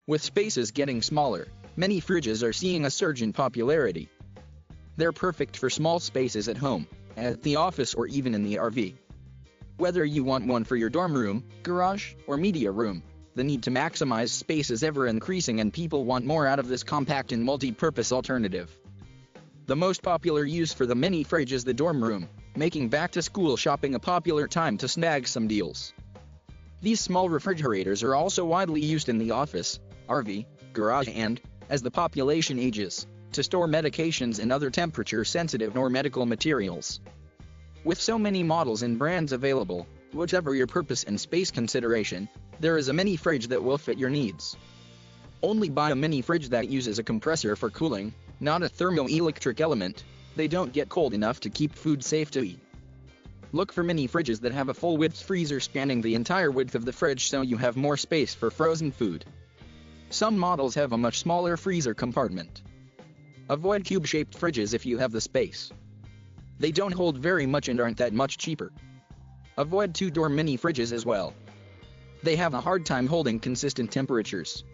With spaces getting smaller, many fridges are seeing a surge in popularity. They're perfect for small spaces at home, at the office, or even in the RV. Whether you want one for your dorm room, garage, or media room, the need to maximize space is ever increasing, and people want more out of this compact and multi-purpose alternative. The most popular use for the mini fridge is the dorm room, making back-to-school shopping a popular time to snag some deals. These small refrigerators are also widely used in the office, RV, garage, and, as the population ages, to store medications and other temperature-sensitive or medical materials. With so many models and brands available, whatever your purpose and space consideration, there is a mini fridge that will fit your needs. Only buy a mini fridge that uses a compressor for cooling, not a thermoelectric element. They don't get cold enough to keep food safe to eat. Look for mini fridges that have a full-width freezer spanning the entire width of the fridge, so you have more space for frozen food. Some models have a much smaller freezer compartment. Avoid cube-shaped fridges if you have the space. They don't hold very much and aren't that much cheaper. Avoid two-door mini fridges as well. They have a hard time holding consistent temperatures.